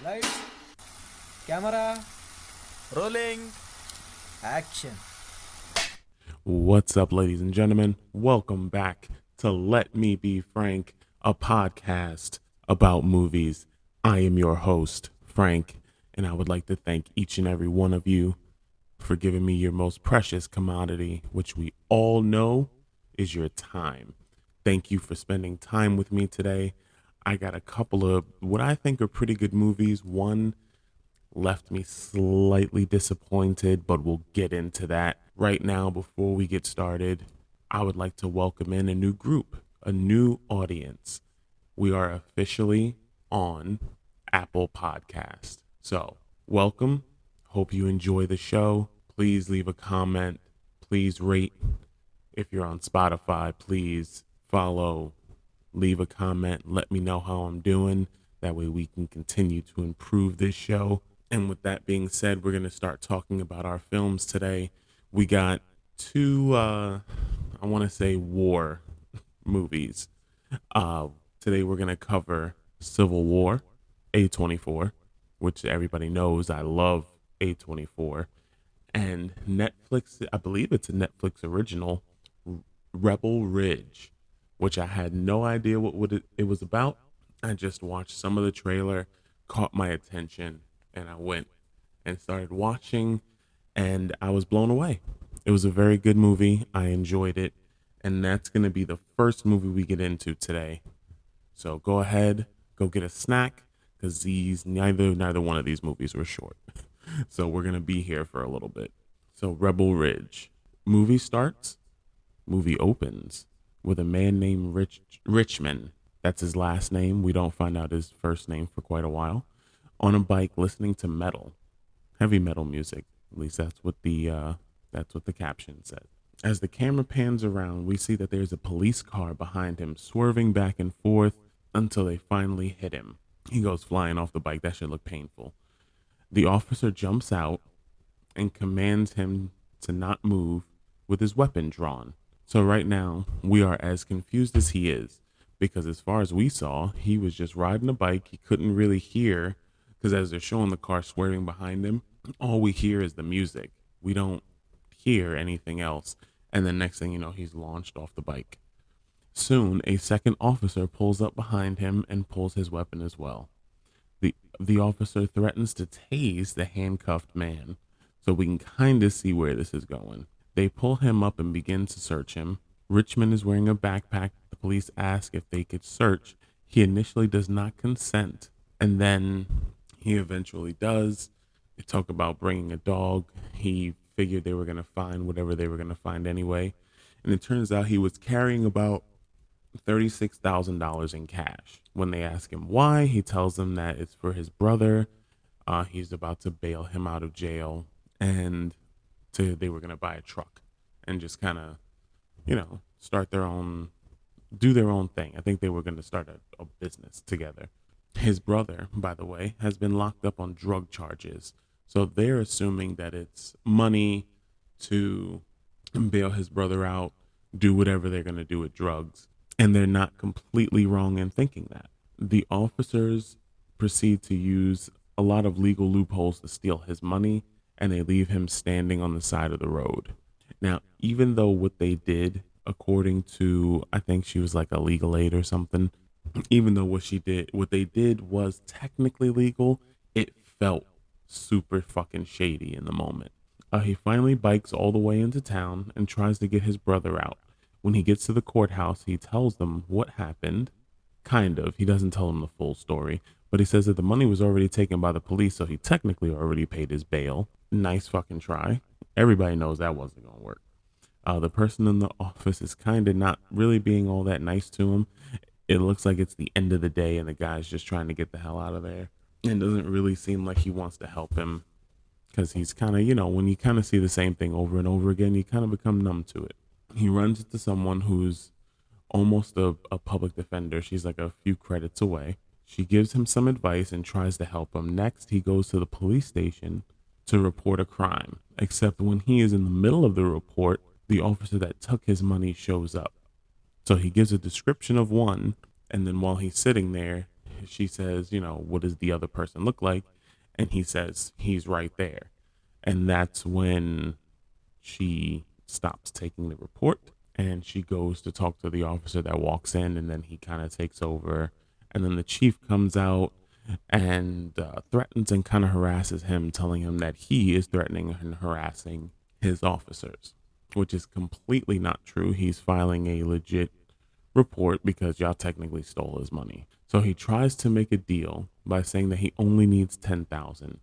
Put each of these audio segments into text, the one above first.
Lights, camera, Rolling. action. What's up, ladies and gentlemen? Welcome back to Let Me Be Frank, a podcast about movies. I am your host, Frank, and I would like to thank each and every one of you for giving me your most precious commodity, which we all know is your time. Thank you for spending time with me today. I got a couple of what I think are pretty good movies. One left me slightly disappointed, but we'll get into that. Right now, before we get started, I would like to welcome in a new group, a new audience. We are officially on Apple Podcast. So, welcome. Hope you enjoy the show. Please leave a comment. Please rate. If you're on Spotify, please follow, leave a comment, let me know how I'm doing. That way we can continue to improve this show. And with that being said, we're going to start talking about our films today. We got two, I want to say war movies. Today we're going to cover Civil War, A24, which everybody knows I love A24. And Netflix, I believe it's a Netflix original, Rebel Ridge, which I had no idea what it was about. I just watched some of the trailer, caught my attention, and I went and started watching, and I was blown away. It was a very good movie. I enjoyed it, and that's going to be the first movie we get into today. So go ahead, go get a snack, because these neither one of these movies were short. So we're going to be here for a little bit. So Rebel Ridge. Movie starts, movie opens with a man named Richmond. That's his last name. We don't find out his first name for quite a while. On a bike listening to metal, heavy metal music. At least that's what the caption said. As the camera pans around, we see that there's a police car behind him, swerving back and forth until they finally hit him. He goes flying off the bike. That should look painful. The officer jumps out and commands him to not move with his weapon drawn. So right now, we are as confused as he is, because as far as we saw, he was just riding a bike. He couldn't really hear, because as they're showing the car swerving behind him, all we hear is the music. We don't hear anything else. And then next thing you know, he's launched off the bike. Soon, a second officer pulls up behind him and pulls his weapon as well. The officer threatens to tase the handcuffed man, so we can kind of see where this is going. They pull him up and begin to search him. Richmond is wearing a backpack. The police ask if they could search. He initially does not consent, and then he eventually does. They talk about bringing a dog. He figured they were going to find whatever they were going to find anyway. And it turns out he was carrying about $36,000 in cash. When they ask him why, he tells them that it's for his brother. He's about to bail him out of jail, and they were going to buy a truck and just kind of, start do their own thing. I think they were going to start a business together. His brother, by the way, has been locked up on drug charges. So they're assuming that it's money to bail his brother out, do whatever they're going to do with drugs. And they're not completely wrong in thinking that. The officers proceed to use a lot of legal loopholes to steal his money, and they leave him standing on the side of the road. Now, even though what they did, according to, I think she was like a legal aid or something, even though what they did was technically legal, it felt super fucking shady in the moment. He finally bikes all the way into town and tries to get his brother out. When he gets to the courthouse, he tells them what happened. Kind of. He doesn't tell them the full story, but he says that the money was already taken by the police, so he technically already paid his bail. Nice fucking try. Everybody knows that wasn't going to work. The person in the office is kind of not really being all that nice to him. It looks like it's the end of the day and the guy's just trying to get the hell out of there. It doesn't really seem like he wants to help him, because he's kind of, when you kind of see the same thing over and over again, you kind of become numb to it. He runs into someone who's almost a public defender. She's like a few credits away. She gives him some advice and tries to help him. Next, he goes to the police station to report a crime. Except when he is in the middle of the report, the officer that took his money shows up. So he gives a description of one, and then while he's sitting there, she says, what does the other person look like? And he says, he's right there. And that's when she stops taking the report and she goes to talk to the officer that walks in, and then he kind of takes over. And then the chief comes out and threatens and kind of harasses him, telling him that he is threatening and harassing his officers, which is completely not true. He's filing a legit report because y'all technically stole his money. So he tries to make a deal by saying that he only needs 10,000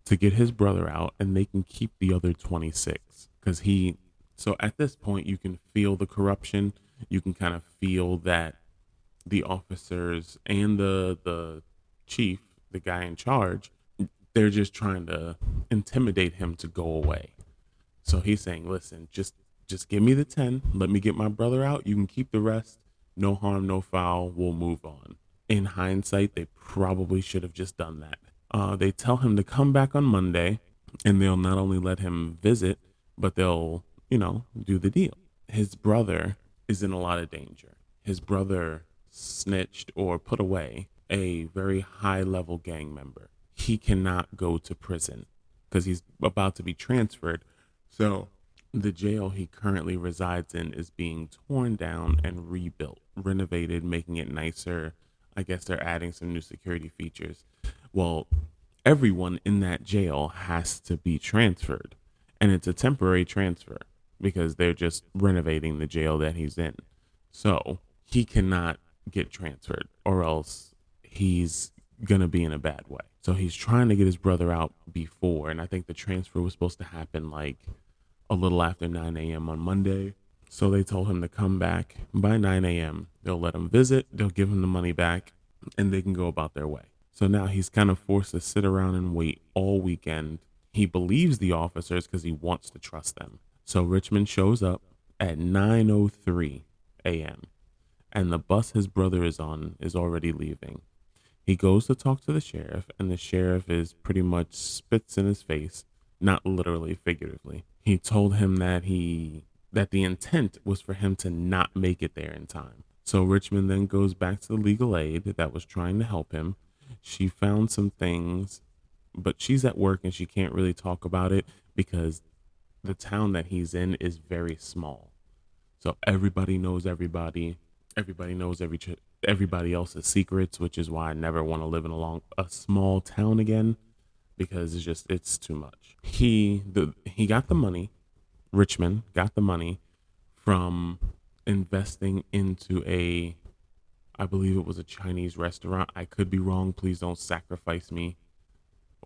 to get his brother out, and they can keep the other 26 because so at this point you can feel the corruption. You can kind of feel that the officers and the chief, the guy in charge, they're just trying to intimidate him to go away. So he's saying, listen, just give me the 10, let me get my brother out, you can keep the rest, no harm, no foul, we'll move on. In hindsight, they probably should have just done that. They tell him to come back on Monday, and they'll not only let him visit, but they'll, do the deal. His brother is in a lot of danger. His brother snitched or put away a very high level gang member. He cannot go to prison because he's about to be transferred. So the jail he currently resides in is being torn down and rebuilt, renovated, making it nicer. I guess they're adding some new security features. Well, everyone in that jail has to be transferred, and it's a temporary transfer because they're just renovating the jail that he's in. So he cannot get transferred or else he's going to be in a bad way. So he's trying to get his brother out before, and I think the transfer was supposed to happen like a little after 9 a.m. on Monday. So they told him to come back by 9 a.m. They'll let him visit, they'll give him the money back, and they can go about their way. So now he's kind of forced to sit around and wait all weekend. He believes the officers because he wants to trust them. So Richmond shows up at 9:03 a.m. and the bus his brother is on is already leaving. He goes to talk to the sheriff, and the sheriff is pretty much spits in his face, not literally, figuratively. He told him that the intent was for him to not make it there in time. So Richmond then goes back to the legal aid that was trying to help him. She found some things, but she's at work and she can't really talk about it because the town that he's in is very small. So everybody knows everybody. Everybody knows everybody else's secrets, which is why I never want to live in a small town again, because it's too much. He got the money. Richmond got the money from investing into I believe it was a Chinese restaurant. I could be wrong. Please don't sacrifice me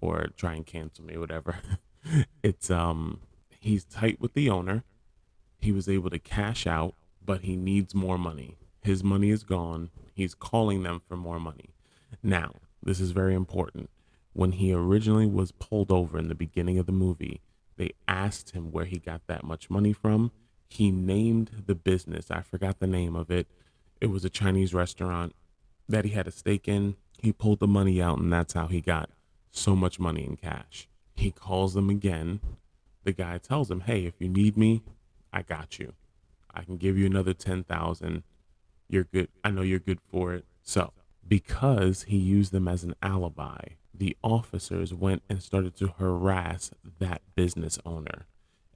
or try and cancel me, whatever. It's he's tight with the owner. He was able to cash out, but he needs more money. His money is gone. He's calling them for more money. Now, this is very important. When he originally was pulled over in the beginning of the movie, they asked him where he got that much money from. He named the business. I forgot the name of it. It was a Chinese restaurant that he had a stake in. He pulled the money out, and that's how he got so much money in cash. He calls them again. The guy tells him, hey, if you need me, I got you. I can give you another 10,000. You're good. I know you're good for it. So because he used them as an alibi, the officers went and started to harass that business owner.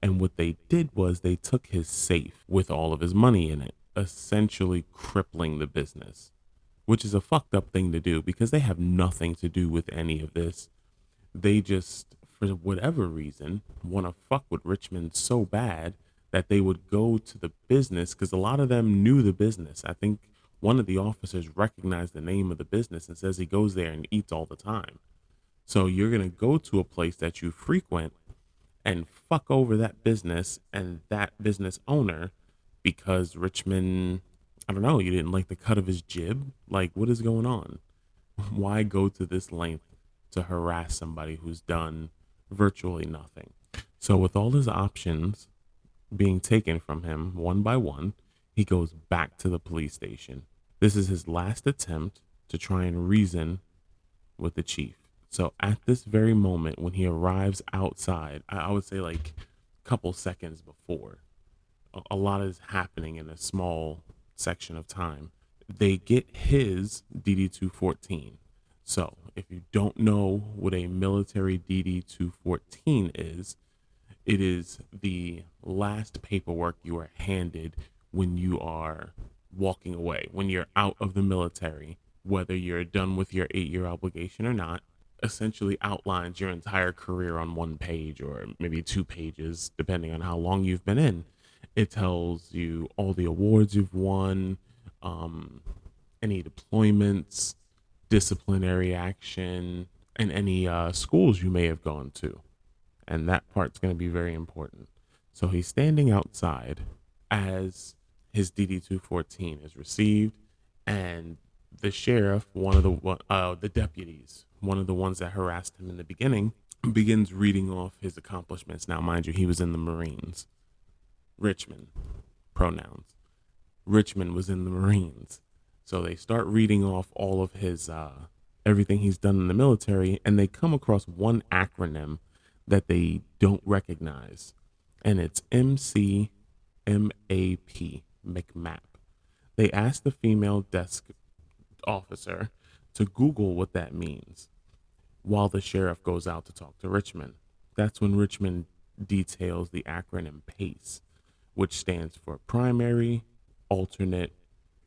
And what they did was they took his safe with all of his money in it, essentially crippling the business, which is a fucked up thing to do because they have nothing to do with any of this. They just, for whatever reason, want to fuck with Richmond so bad that they would go to the business because a lot of them knew the business. I think one of the officers recognized the name of the business and says he goes there and eats all the time. So you're going to go to a place that you frequent and fuck over that business and that business owner because Richmond, I don't know, you didn't like the cut of his jib? Like, what is going on? Why go to this length to harass somebody who's done virtually nothing? So with all his options being taken from him one by one, he goes back to the police station. This is his last attempt to try and reason with the chief. So at this very moment, when he arrives outside, I would say like a couple seconds before, a lot is happening in a small section of time. They get his DD-214. So if you don't know what a military DD-214 is, it is the last paperwork you are handed when you are walking away, when you're out of the military, whether you're done with your 8-year obligation or not. Essentially outlines your entire career on one page or maybe 2 pages, depending on how long you've been in. It tells you all the awards you've won, um, any deployments, disciplinary action, and any schools you may have gone to. And that part's going to be very important. So he's standing outside as his DD-214 is received, and the sheriff, one of the deputies, one of the ones that harassed him in the beginning, begins reading off his accomplishments. Now, mind you, he was in the Marines. Richmond, pronouns. Richmond was in the Marines. So they start reading off all of his everything he's done in the military, and they come across one acronym that they don't recognize, and it's MCMAP, McMap. They asked the female desk officer to Google what that means while the sheriff goes out to talk to Richmond. That's when Richmond details the acronym PACE, which stands for primary, alternate,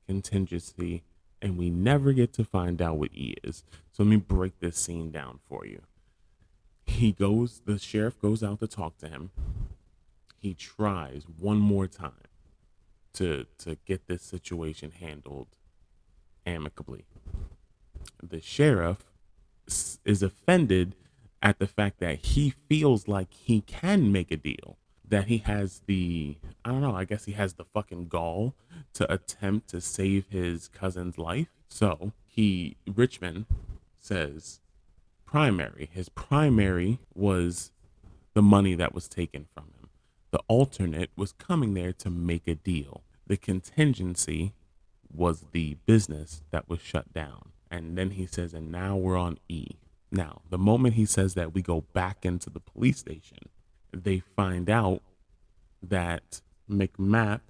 contingency, and we never get to find out what E is. So let me break this scene down for you. The sheriff goes out to talk to him. He tries one more time to get this situation handled amicably. The sheriff is offended at the fact that he feels like he can make a deal, that he has I guess he has the fucking gall to attempt to save his cousin's life. So Richmond says his primary was the money that was taken from him. The alternate was coming there to make a deal. The contingency was the business that was shut down. And then he says, and now we're on E. Now, the moment he says that, we go back into the police station. They find out that McMap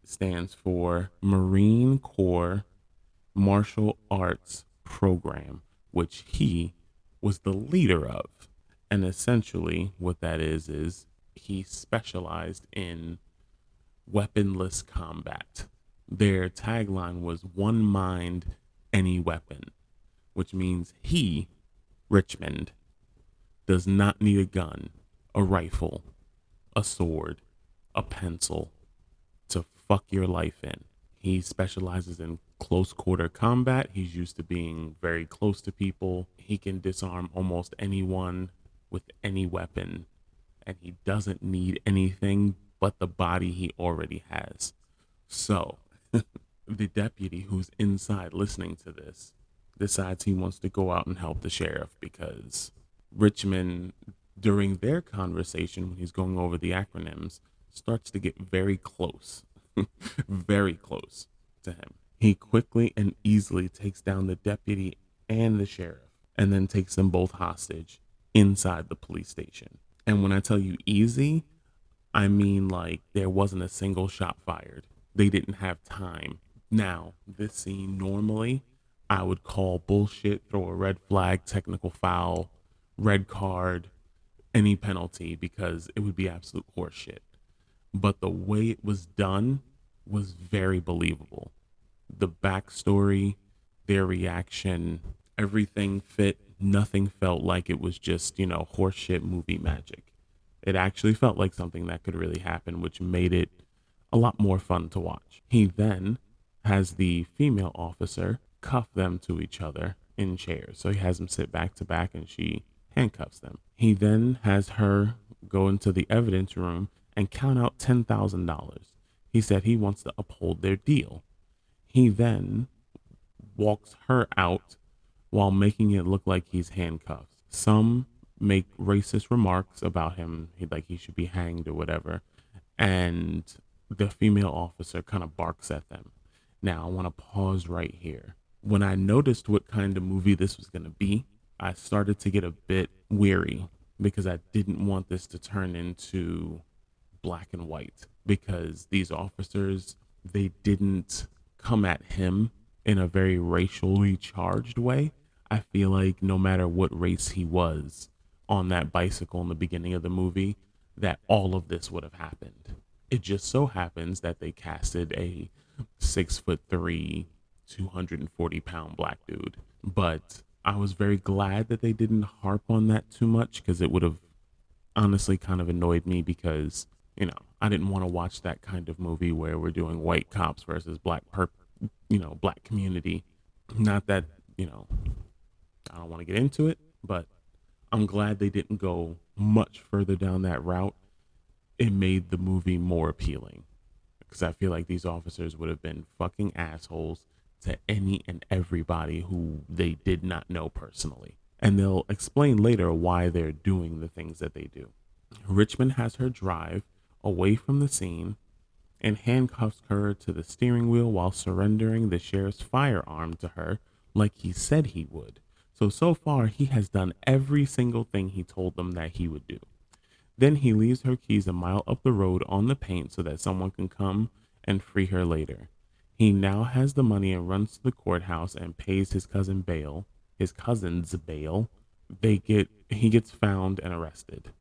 stands for Marine Corps Martial Arts Program, which he was the leader of. And essentially what that is he specialized in weaponless combat. Their tagline was one mind, any weapon, which means Richmond, does not need a gun, a rifle, a sword, a pencil to fuck your life in. He specializes in close quarter combat. He's used to being very close to people. He can disarm almost anyone with any weapon, and he doesn't need anything but the body he already has. So the deputy who's inside listening to this decides he wants to go out and help the sheriff, because Richmond, during their conversation, when he's going over the acronyms, starts to get very close, very close to him. He quickly and easily takes down the deputy and the sheriff, and then takes them both hostage inside the police station. And when I tell you easy, I mean like there wasn't a single shot fired. They didn't have time. Now, this scene normally I would call bullshit, throw a red flag, technical foul, red card, any penalty, because it would be absolute horseshit. But the way it was done was very believable. The backstory, their reaction, everything fit. Nothing felt like it was just, horseshit movie magic. It actually felt like something that could really happen, which made it a lot more fun to watch. He then has the female officer cuff them to each other in chairs. So he has them sit back to back and she handcuffs them. He then has her go into the evidence room and count out $10,000. He said he wants to uphold their deal. He then walks her out while making it look like he's handcuffed. Some make racist remarks about him, like he should be hanged or whatever, and the female officer kind of barks at them. Now, I want to pause right here. When I noticed what kind of movie this was going to be, I started to get a bit weary, because I didn't want this to turn into black and white, because these officers, they didn't come at him in a very racially charged way. I feel like no matter what race he was on that bicycle in the beginning of the movie, that all of this would have happened. It just so happens that they casted a 6'3", 240-pound black dude. But I was very glad that they didn't harp on that too much, because it would have honestly kind of annoyed me, because I didn't want to watch that kind of movie where we're doing white cops versus black community. Not that, I don't want to get into it, but I'm glad they didn't go much further down that route. It made the movie more appealing, because I feel like these officers would have been fucking assholes to any and everybody who they did not know personally. And they'll explain later why they're doing the things that they do. Richmond has her drive away from the scene and handcuffs her to the steering wheel while surrendering the sheriff's firearm to her like he said he would. So far, he has done every single thing he told them that he would do. Then he leaves her keys a mile up the road on the paint so that someone can come and free her later. He now has the money and runs to the courthouse and pays his cousin's bail. He gets found and arrested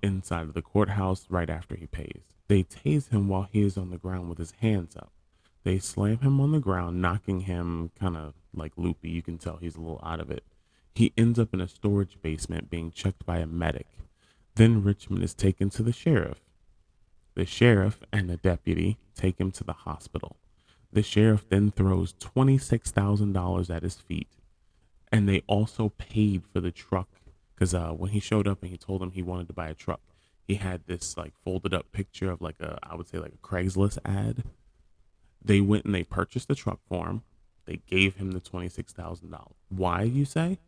inside of the courthouse right after he pays. They tase him while he is on the ground with his hands up. They slam him on the ground, knocking him kind of like loopy. You can tell he's a little out of it. He ends up in a storage basement being checked by a medic. Then Richmond is taken to the sheriff. The sheriff and the deputy take him to the hospital. The sheriff then throws $26,000 at his feet. And they also paid for the truck, because when he showed up and he told them he wanted to buy a truck, he had this like folded up picture of I would say like a Craigslist ad. They went and they purchased the truck for him. They gave him the $26,000. Why, you say?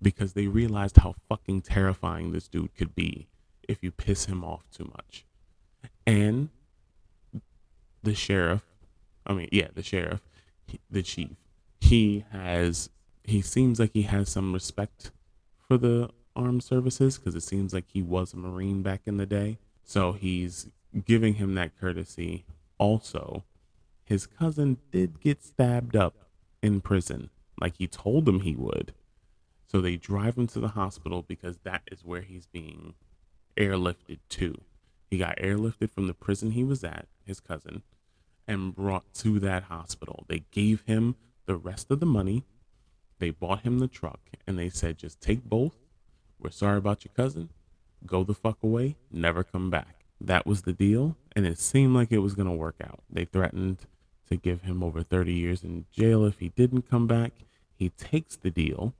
Because they realized how fucking terrifying this dude could be if you piss him off too much. And the sheriff, the chief, he seems like he has some respect for the armed services, because it seems like he was a Marine back in the day. So he's giving him that courtesy. Also, his cousin did get stabbed up in prison, like he told him he would. So they drive him to the hospital because that is where he's being airlifted to. He got airlifted from the prison he was at, his cousin, and brought to that hospital. They gave him the rest of the money. They bought him the truck, and they said, just take both. We're sorry about your cousin. Go the fuck away. Never come back. That was the deal, and it seemed like it was going to work out. They threatened to give him over 30 years in jail if he didn't come back. He takes the deal,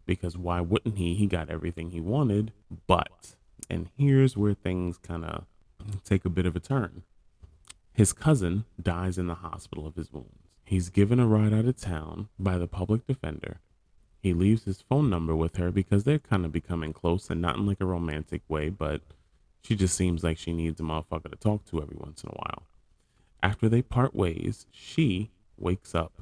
because why wouldn't he? He got everything he wanted. But, and here's where things kind of take a bit of a turn. His cousin dies in the hospital of his wounds. He's given a ride out of town by the public defender. He leaves his phone number with her because they're kind of becoming close, and not in like a romantic way, but she just seems like she needs a motherfucker to talk to every once in a while. After they part ways, she wakes up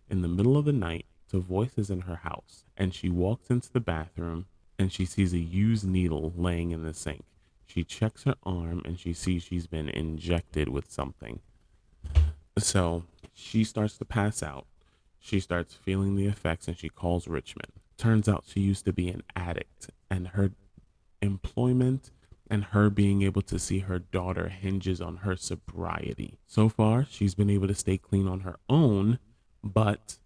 in the middle of the night to voices in her house, and she walks into the bathroom and she sees a used needle laying in the sink. She checks her arm and she sees she's been injected with something. So she starts to pass out. She starts feeling the effects and she calls Richmond. Turns out she used to be an addict, and her employment and her being able to see her daughter hinges on her sobriety. So far, she's been able to stay clean on her own, but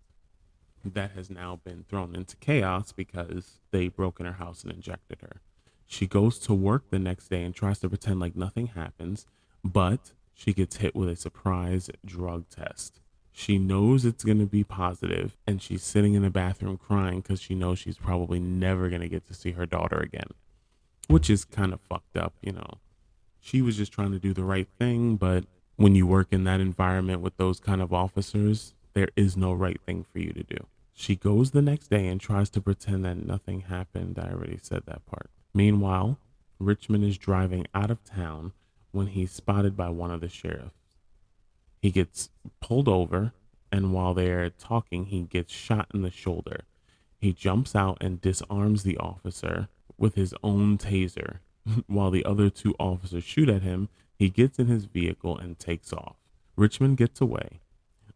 that has now been thrown into chaos because they broke in her house and injected her. She goes to work the next day and tries to pretend like nothing happens, but she gets hit with a surprise drug test. She knows it's going to be positive, and she's sitting in the bathroom crying because she knows she's probably never going to get to see her daughter again, which is kind of fucked up, you know. She was just trying to do the right thing, but when you work in that environment with those kind of officers, there is no right thing for you to do. She goes the next day and tries to pretend that nothing happened. I already said that part. Meanwhile, Richmond is driving out of town when he's spotted by one of the sheriffs. He gets pulled over, and while they're talking, he gets shot in the shoulder. He jumps out and disarms the officer with his own taser. While the other two officers shoot at him, he gets in his vehicle and takes off. Richmond gets away.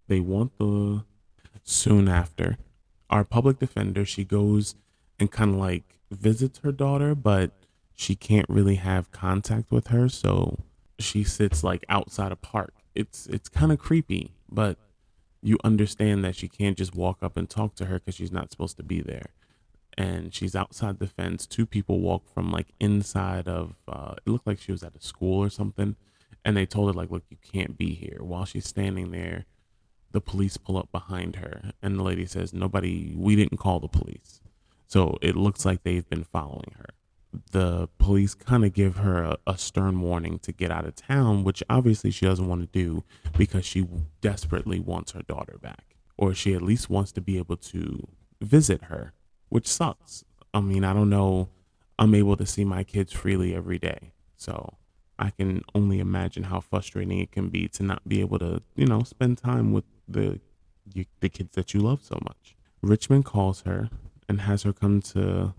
They want the soon after. Our public defender, she goes and kind of like visits her daughter, but she can't really have contact with her, so she sits like outside a park. It's kind of creepy, but you understand that she can't just walk up and talk to her because she's not supposed to be there. And she's outside the fence. Two people walk from like inside of it looked like she was at a school or something, and they told her like, look, you can't be here. While she's standing there, the police pull up behind her, and the lady says, we didn't call the police. So it looks like they've been following her. The police kind of give her a stern warning to get out of town, which obviously she doesn't want to do because she desperately wants her daughter back, or she at least wants to be able to visit her, which sucks. I mean, I don't know. I'm able to see my kids freely every day. So I can only imagine how frustrating it can be to not be able to, spend time with the kids that you love so much. Richmond calls her and has her come to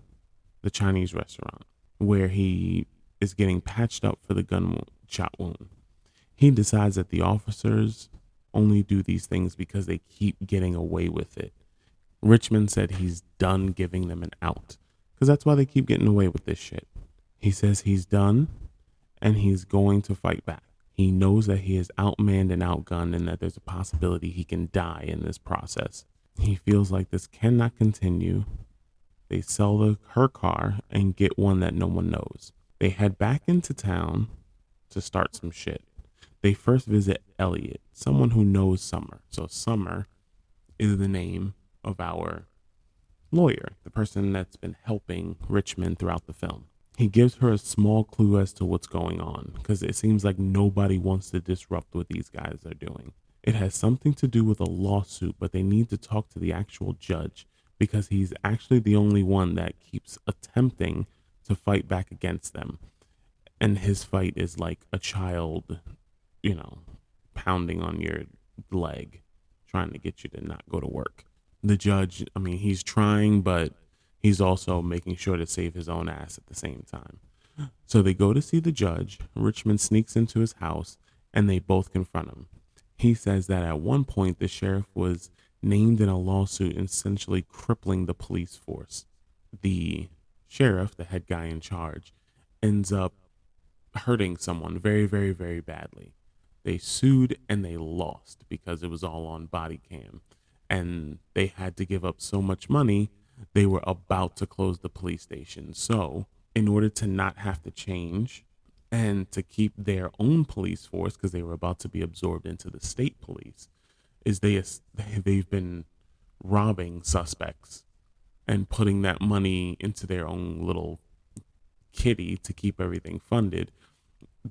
the Chinese restaurant where he is getting patched up for the gunshot wound. He decides that the officers only do these things because they keep getting away with it. Richmond said he's done giving them an out because that's why they keep getting away with this shit. He says he's done and he's going to fight back. He knows that he is outmanned and outgunned and that there's a possibility he can die in this process. He feels like this cannot continue. They sell her car and get one that no one knows. They head back into town to start some shit. They first visit Elliot, someone who knows Summer. So Summer is the name of our lawyer, the person that's been helping Richmond throughout the film. He gives her a small clue as to what's going on because it seems like nobody wants to disrupt what these guys are doing. It has something to do with a lawsuit, but they need to talk to the actual judge because he's actually the only one that keeps attempting to fight back against them. And his fight is like a child, pounding on your leg, trying to get you to not go to work. The judge, I mean, he's trying, but he's also making sure to save his own ass at the same time. So they go to see the judge. Richmond sneaks into his house and they both confront him. He says that at one point the sheriff was named in a lawsuit essentially crippling the police force. The sheriff, the head guy in charge, ends up hurting someone very, very, very badly. They sued and they lost because it was all on body cam. And they had to give up so much money, they were about to close the police station. So in order to not have to change and to keep their own police force, because they were about to be absorbed into the state police, they've been robbing suspects and putting that money into their own little kitty to keep everything funded.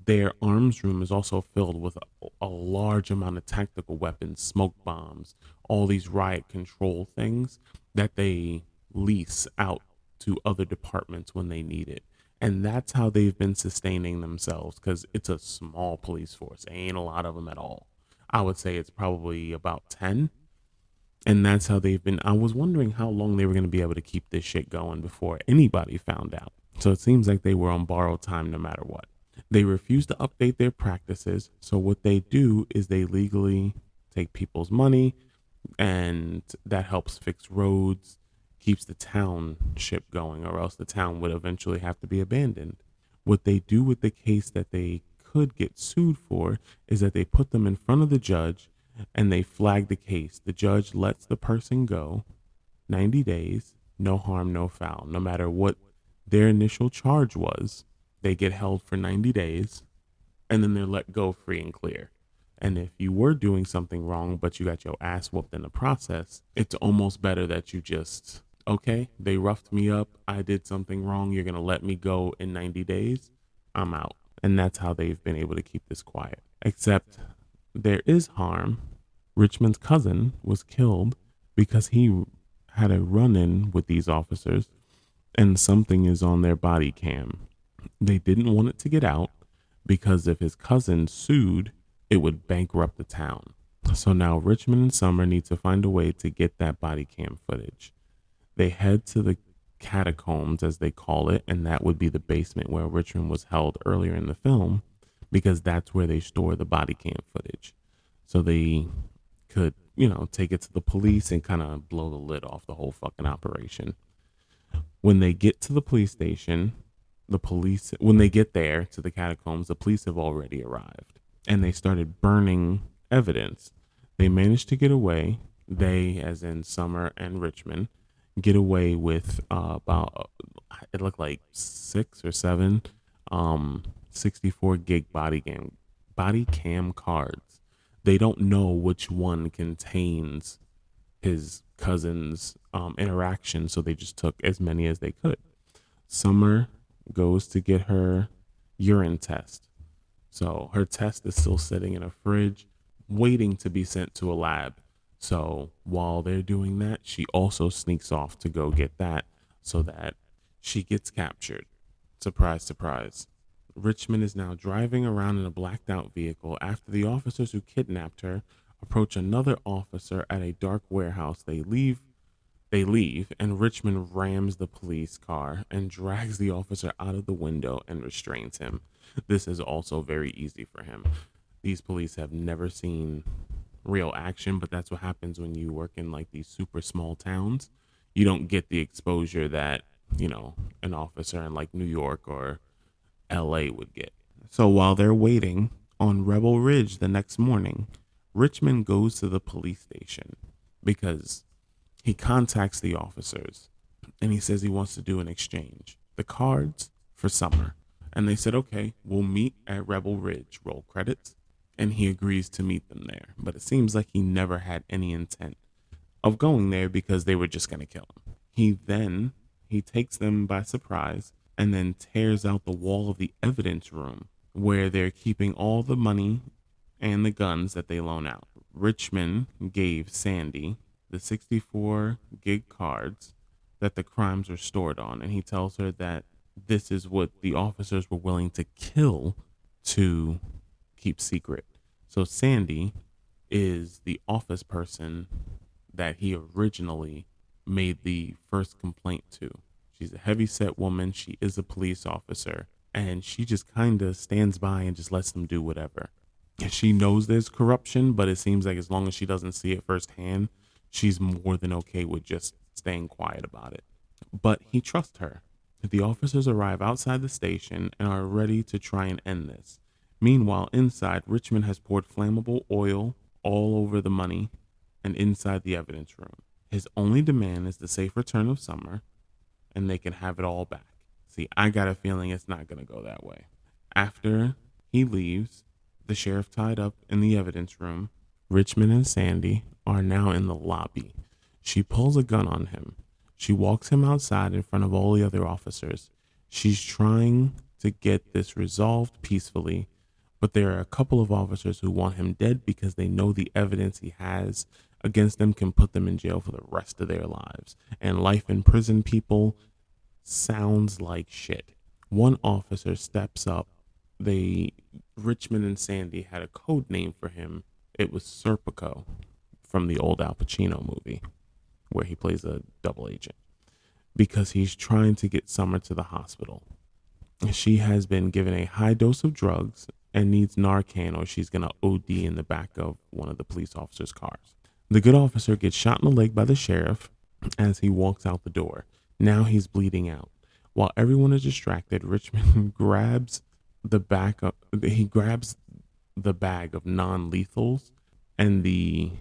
Their arms room is also filled with a large amount of tactical weapons, smoke bombs, all these riot control things that they lease out to other departments when they need it. And that's how they've been sustaining themselves because it's a small police force. Ain't a lot of them at all. I would say it's probably about 10. And that's how they've been. I was wondering how long they were going to be able to keep this shit going before anybody found out. So it seems like they were on borrowed time no matter what. They refuse to update their practices. So what they do is they legally take people's money, and that helps fix roads, keeps the township going, or else the town would eventually have to be abandoned. What they do with the case that they could get sued for is that they put them in front of the judge and they flag the case. The judge lets the person go 90 days, no harm, no foul. No matter what their initial charge was, they get held for 90 days and then they're let go free and clear. And if you were doing something wrong, but you got your ass whooped in the process, it's almost better that you just, okay, they roughed me up. I did something wrong. You're going to let me go in 90 days. I'm out. And that's how they've been able to keep this quiet. Except there is harm. Richmond's cousin was killed because he had a run-in with these officers and something is on their body cam. They didn't want it to get out because if his cousin sued, it would bankrupt the town. So now Richmond and Summer need to find a way to get that body cam footage. They head to the catacombs, as they call it, and that would be the basement where Richmond was held earlier in the film, because that's where they store the body cam footage. So they could take it to the police and kind of blow the lid off the whole fucking operation. When they get to the police station, when they get there to the catacombs, the police have already arrived and they started burning evidence. They managed to get away. They, as in Summer and Richmond, get away with about, it looked like 6 or 7 64 gig body cam cards. They don't know which one contains his cousin's interaction, so they just took as many as they could. Summer goes to get her urine test. So her test is still sitting in a fridge, waiting to be sent to a lab. So while they're doing that, she also sneaks off to go get that so that she gets captured. Surprise, surprise. Richmond is now driving around in a blacked out vehicle after the officers who kidnapped her approach another officer at a dark warehouse. They leave, and Richmond rams the police car and drags the officer out of the window and restrains him. This is also very easy for him. These police have never seen real action, but that's what happens when you work in like these super small towns. You don't get the exposure that, an officer in like New York or LA would get. So while they're waiting on Rebel Ridge the next morning, Richmond goes to the police station because he contacts the officers and he says he wants to do an exchange. The cards for Summer. And they said, okay, we'll meet at Rebel Ridge. Roll credits. And he agrees to meet them there. But it seems like he never had any intent of going there because they were just going to kill him. He takes them by surprise and then tears out the wall of the evidence room where they're keeping all the money and the guns that they loan out. Richmond gave Sandy the 64 gig cards that the crimes were stored on, and he tells her that this is what the officers were willing to kill to keep secret. So Sandy is the office person that he originally made the first complaint to. She's a heavy-set woman. She is a police officer, and she just kind of stands by and just lets them do whatever. She knows there's corruption, but it seems like as long as she doesn't see it firsthand, she's more than okay with just staying quiet about it. But he trusts her. The officers arrive outside the station and are ready to try and end this. Meanwhile, inside, Richmond has poured flammable oil all over the money and inside the evidence room. His only demand is the safe return of Summer, and they can have it all back. See, I got a feeling it's not going to go that way. After he leaves, the sheriff tied up in the evidence room, Richmond and Sandy are now in the lobby. She pulls a gun on him. She walks him outside in front of all the other officers. She's trying to get this resolved peacefully, but there are a couple of officers who want him dead because they know the evidence he has against them can put them in jail for the rest of their lives. And life in prison, people, sounds like shit. One officer steps up. Richmond and Sandy had a code name for him. It was Serpico from the old Al Pacino movie where he plays a double agent, because he's trying to get Summer to the hospital. She has been given a high dose of drugs and needs Narcan, or she's going to OD in the back of one of the police officers' cars. The good officer gets shot in the leg by the sheriff as he walks out the door. Now he's bleeding out. While everyone is distracted, Richmond grabs the bag of non-lethals and the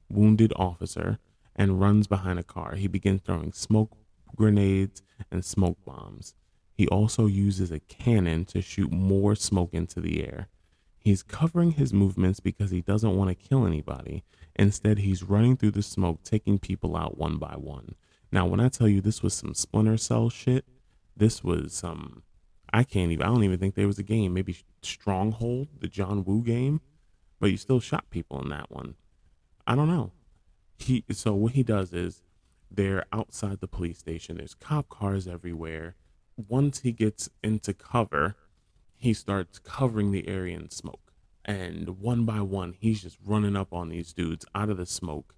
wounded officer and runs behind a car. He begins throwing smoke grenades and smoke bombs. He also uses a cannon to shoot more smoke into the air. He's covering his movements because he doesn't want to kill anybody. Instead, he's running through the smoke, taking people out one by one. Now, when I tell you this was some Splinter Cell shit, this was some, I don't even think there was a game. Maybe Stronghold, the John Woo game, but you still shot people in that one. I don't know. So what he does is they're outside the police station. There's cop cars everywhere. Once he gets into cover, he starts covering the area in smoke. And one by one, he's just running up on these dudes out of the smoke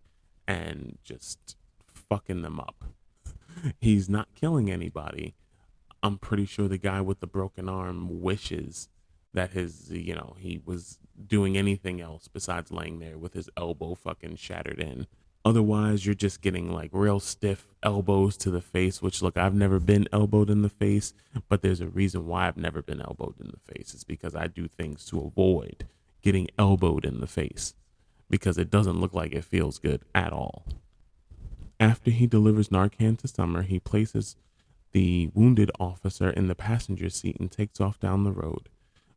and just fucking them up. He's not killing anybody. I'm pretty sure the guy with the broken arm wishes that he was doing anything else besides laying there with his elbow fucking shattered in. Otherwise, you're just getting like real stiff elbows to the face, which look, I've never been elbowed in the face, but there's a reason why I've never been elbowed in the face. It's because I do things to avoid getting elbowed in the face because it doesn't look like it feels good at all. After he delivers Narcan to Summer, he places the wounded officer in the passenger seat and takes off down the road.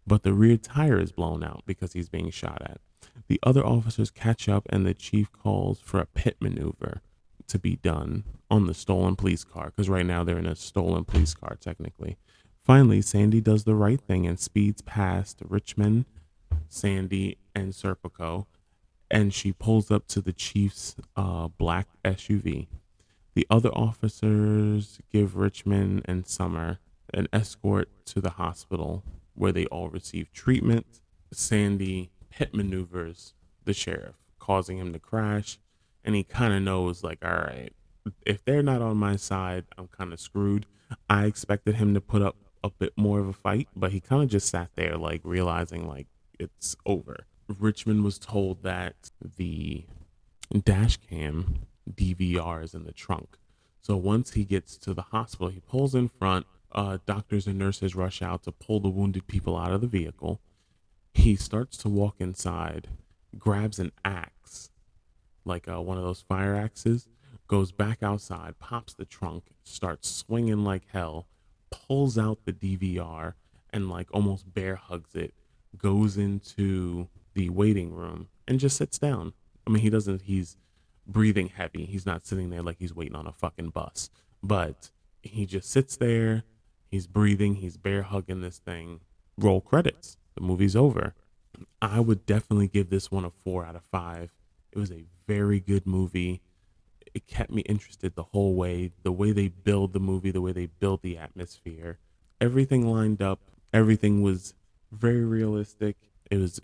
But the rear tire is blown out because he's being shot at. The other officers catch up, and the chief calls for a pit maneuver to be done on the stolen police car, because right now they're in a stolen police car, technically. Finally, Sandy does the right thing and speeds past Richmond, Sandy, and Serpico, and she pulls up to the chief's black SUV. The other officers give Richmond and Summer an escort to the hospital where they all receive treatment. Sandy pit maneuvers the sheriff, causing him to crash, and he kind of knows, like, all right, if they're not on my side, I'm kind of screwed. I expected him to put up a bit more of a fight, but he kind of just sat there, like, realizing, like, it's over. Richmond was told that the dash cam DVR is in the trunk. So once he gets to the hospital, he pulls in front. Doctors and nurses rush out to pull the wounded people out of the vehicle. He starts to walk inside, grabs an axe, like one of those fire axes, goes back outside, pops the trunk, starts swinging like hell, pulls out the DVR, and like almost bear hugs it, goes into the waiting room and just sits down. I mean, he's breathing heavy. He's not sitting there like he's waiting on a fucking bus, but he just sits there. He's breathing. He's bear hugging this thing. Roll credits. The movie's over. I would definitely give this one a 4 out of 5. It was a very good movie. It kept me interested the whole way. The way they build the movie, the way they build the atmosphere, everything lined up. Everything was very realistic. This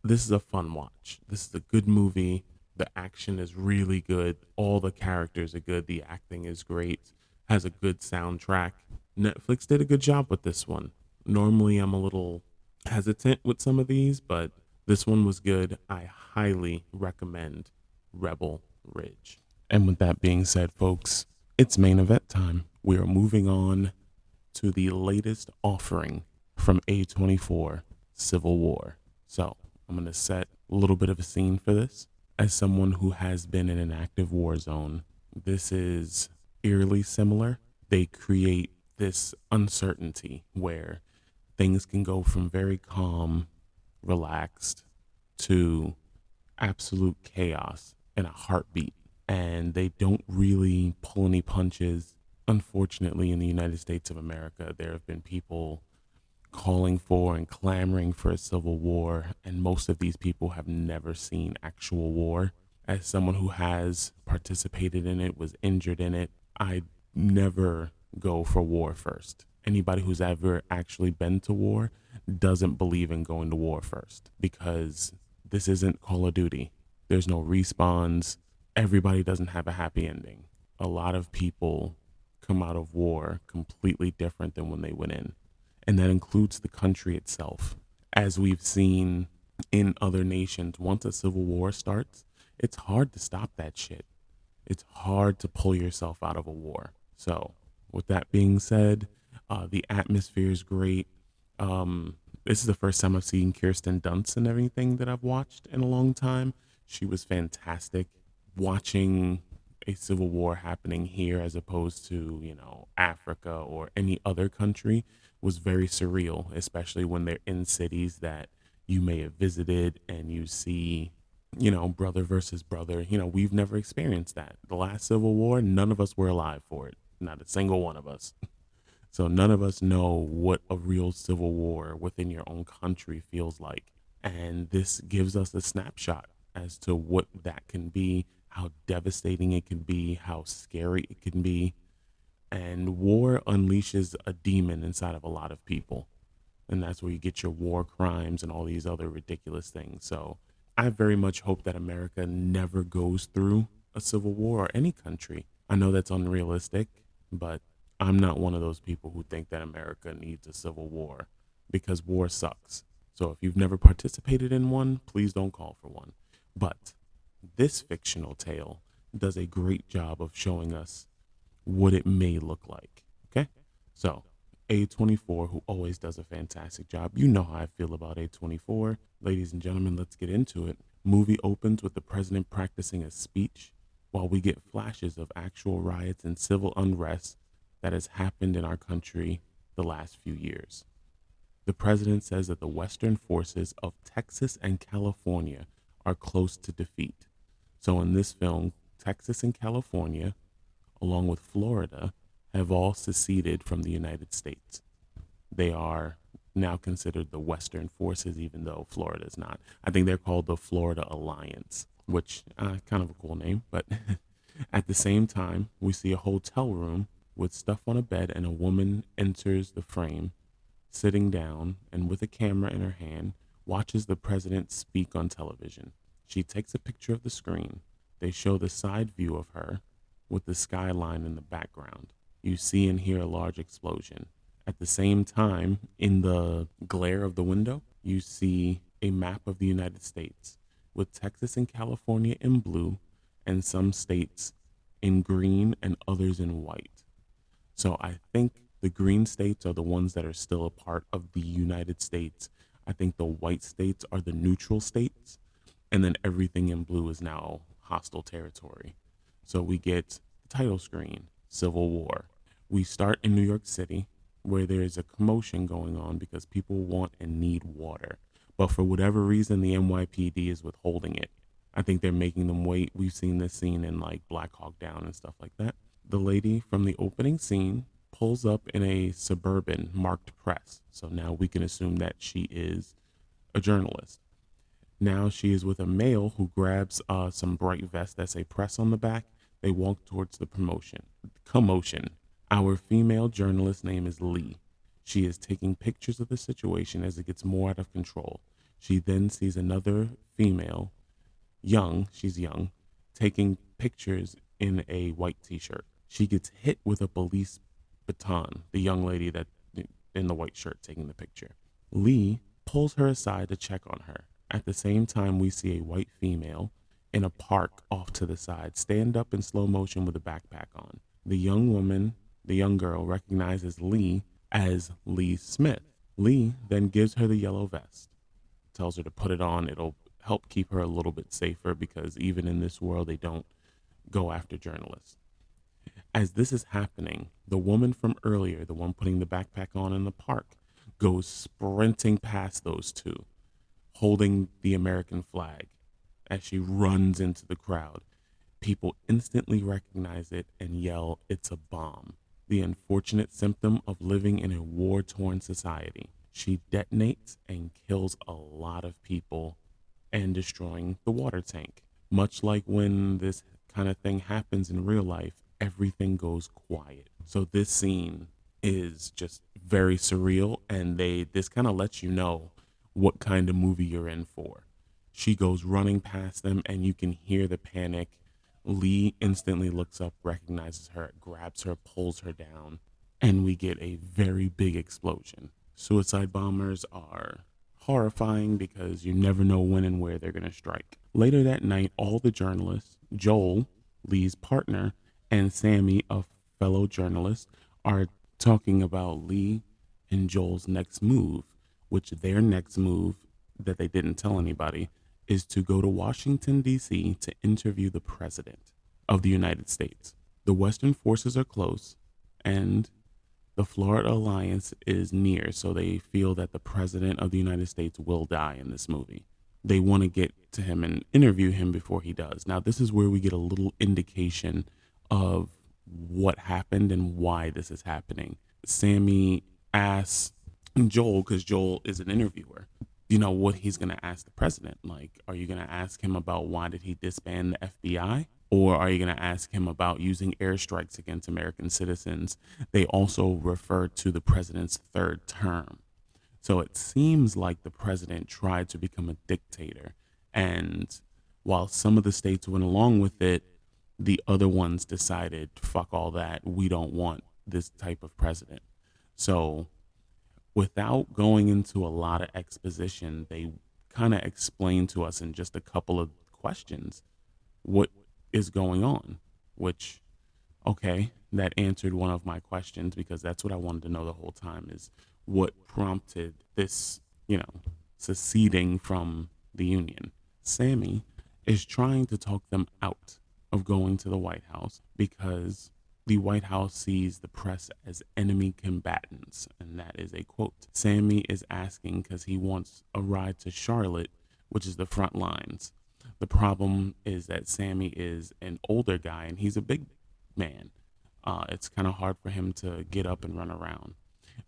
is a fun watch. This is a good movie. The action is really good. All the characters are good. The acting is great. Has a good soundtrack. Netflix did a good job with this one. Normally, I'm a little hesitant with some of these, but this one was good. I highly recommend Rebel Ridge. And with that being said, folks, it's main event time. We are moving on to the latest offering from A24, Civil War. So I'm going to set a little bit of a scene for this. As someone who has been in an active war zone, this is eerily similar. They create this uncertainty where things can go from very calm, relaxed, to absolute chaos in a heartbeat. And they don't really pull any punches. Unfortunately, in the United States of America, there have been people calling for and clamoring for a civil war, and most of these people have never seen actual war. As someone who has participated in it, was injured in it, I never go for war first. Anybody who's ever actually been to war doesn't believe in going to war first, because this isn't Call of Duty. There's no respawns. Everybody doesn't have a happy ending. A lot of people come out of war completely different than when they went in. And that includes the country itself. As we've seen in other nations, once a civil war starts, it's hard to stop that shit. It's hard to pull yourself out of a war. So with that being said, the atmosphere is great. This is the first time I've seen Kirsten Dunst and everything that I've watched in a long time. She was fantastic. Watching a civil war happening here as opposed to, Africa or any other country was very surreal, especially when they're in cities that you may have visited and you see, brother versus brother. We've never experienced that. The last Civil War, none of us were alive for it. Not a single one of us. So none of us know what a real civil war within your own country feels like. And this gives us a snapshot as to what that can be, how devastating it can be, how scary it can be. And war unleashes a demon inside of a lot of people. And that's where you get your war crimes and all these other ridiculous things. So I very much hope that America never goes through a civil war, or any country. I know that's unrealistic, but I'm not one of those people who think that America needs a civil war, because war sucks. So if you've never participated in one, please don't call for one. But this fictional tale does a great job of showing us what it may look like. Okay? So, A24, who always does a fantastic job. You know how I feel about A24. Ladies and gentlemen, let's get into it. Movie opens with the president practicing a speech while we get flashes of actual riots and civil unrest that has happened in our country the last few years. The president says that the Western forces of Texas and California are close to defeat. So in this film, Texas and California, along with Florida, have all seceded from the United States. They are now considered the Western forces, even though Florida is not. I think they're called the Florida Alliance, which kind of a cool name. But at the same time, we see a hotel room with stuff on a bed, and a woman enters the frame, sitting down and with a camera in her hand, watches the president speak on television. She takes a picture of the screen. They show the side view of her with the skyline in the background. You see and hear a large explosion. At the same time, in the glare of the window, you see a map of the United States with Texas and California in blue and some states in green and others in white. So I think the green states are the ones that are still a part of the United States. I think the white states are the neutral states. And then everything in blue is now hostile territory. So we get the title screen, Civil War. We start in New York City, where there is a commotion going on because people want and need water. But for whatever reason, the NYPD is withholding it. I think they're making them wait. We've seen this scene in like Black Hawk Down and stuff like that. The lady from the opening scene pulls up in a Suburban marked press. So now we can assume that she is a journalist. Now she is with a male who grabs some bright vests that say press on the back. They walk towards the commotion. Our female journalist name is Lee. She is taking pictures of the situation as it gets more out of control. She then sees another female, she's young, taking pictures in a white t-shirt. She gets hit with a police baton, the young lady that in the white shirt taking the picture. Lee pulls her aside to check on her. At the same time, we see a white female in a park off to the side stand up in slow motion with a backpack on. The young girl recognizes Lee as Lee Smith. Lee then gives her the yellow vest, tells her to put it on. It'll help keep her a little bit safer because even in this world, they don't go after journalists. As this is happening, the woman from earlier, the one putting the backpack on in the park, goes sprinting past those two, holding the American flag. As she runs into the crowd, people instantly recognize it and yell, "It's a bomb," the unfortunate symptom of living in a war-torn society. She detonates and kills a lot of people and destroying the water tank. Much like when this kind of thing happens in real life, everything goes quiet. So this scene is just very surreal, and this kind of lets you know what kind of movie you're in for. She goes running past them and you can hear the panic. Lee instantly looks up, recognizes her, grabs her, pulls her down, and we get a very big explosion. Suicide bombers are horrifying because you never know when and where they're going to strike. Later that night, all the journalists, Joel, Lee's partner, and Sammy, a fellow journalist, are talking about Lee and Joel's next move, which their next move that they didn't tell anybody is to go to Washington, D.C. to interview the president of the United States. The Western forces are close and the Florida Alliance is near, so they feel that the president of the United States will die in this movie. They want to get to him and interview him before he does. Now, this is where we get a little indication of what happened and why this is happening. Sammy asks Joel, because Joel is an interviewer, what he's going to ask the president. Like, are you going to ask him about why did he disband the FBI? Or are you going to ask him about using airstrikes against American citizens? They also refer to the president's third term. So it seems like the president tried to become a dictator. And while some of the states went along with it, the other ones decided, fuck all that. We don't want this type of president. So Without going into a lot of exposition, they kind of explain to us in just a couple of questions what is going on, which, okay, that answered one of my questions because that's what I wanted to know the whole time is what prompted this, seceding from the Union. Sammy is trying to talk them out of going to the White House because the White House sees the press as enemy combatants, and that is a quote. Sammy is asking because he wants a ride to Charlotte, which is the front lines. The problem is that Sammy is an older guy and he's a big man. It's kind of hard for him to get up and run around.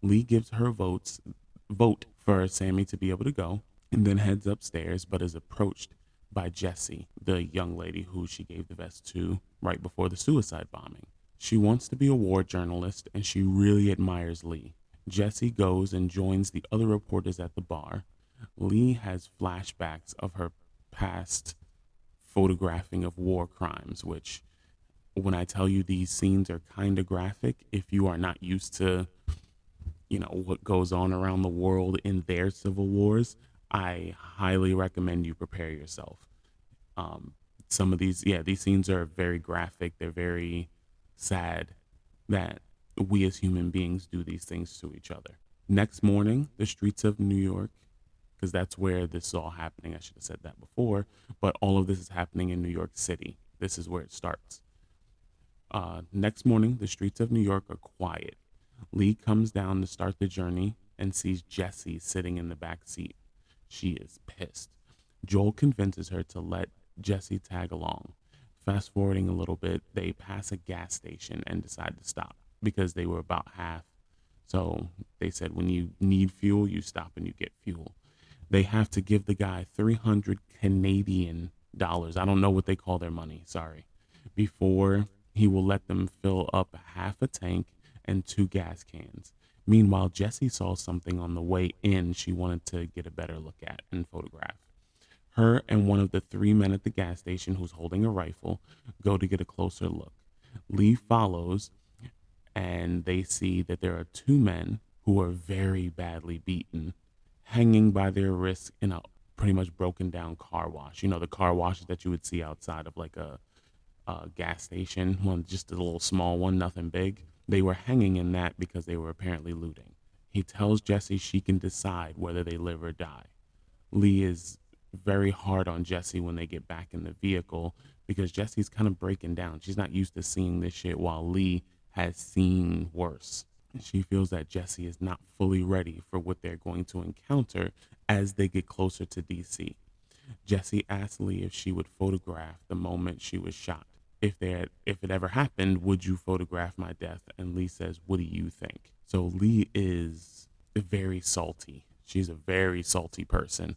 Lee gives her vote for Sammy to be able to go, and then heads upstairs, but is approached by Jessie, the young lady who she gave the vest to right before the suicide bombing. She wants to be a war journalist and she really admires Lee. Jessie goes and joins the other reporters at the bar. Lee has flashbacks of her past photographing of war crimes, which, when I tell you these scenes are kind of graphic, if you are not used to, what goes on around the world in their civil wars, I highly recommend you prepare yourself. Some of these scenes are very graphic. They're very sad that we as human beings do these things to each other. Next morning, the streets of New York, because that's where this is all happening. I should have said that before, but all of this is happening in New York City. This is where it starts. Next morning, the streets of New York are quiet. Lee comes down to start the journey and sees Jessie sitting in the back seat. She is pissed. Joel convinces her to let Jessie tag along. Fast forwarding a little bit, they pass a gas station and decide to stop because they were about half. So they said when you need fuel, you stop and you get fuel. They have to give the guy 300 Canadian dollars. I don't know what they call their money, sorry. Before he will let them fill up half a tank and 2 gas cans. Meanwhile, Jessie saw something on the way in she wanted to get a better look at and photograph. Her and one of the 3 men at the gas station who's holding a rifle go to get a closer look. Lee follows and they see that there are 2 men who are very badly beaten, hanging by their wrists in a pretty much broken down car wash. The car washes that you would see outside of like a gas station, one just a little small one, nothing big. They were hanging in that because they were apparently looting. He tells Jessie she can decide whether they live or die. Lee is very hard on Jessie when they get back in the vehicle because Jessie's kind of breaking down. She's not used to seeing this shit while Lee has seen worse. She feels that Jessie is not fully ready for what they're going to encounter as they get closer to DC. Jessie asks Lee if she would photograph the moment she was shot. If it ever happened, would you photograph my death? And Lee says, what do you think? So Lee is very salty. She's a very salty person.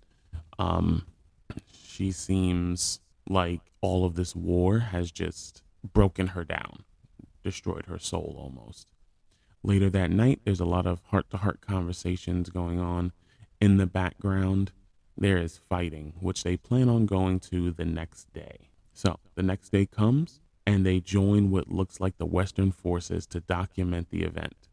She seems like all of this war has just broken her down, destroyed her soul almost. Later that night, there's a lot of heart-to-heart conversations going on. In the background, there is fighting, which they plan on going to the next day. So the next day comes, and they join what looks like the Western forces to document the event.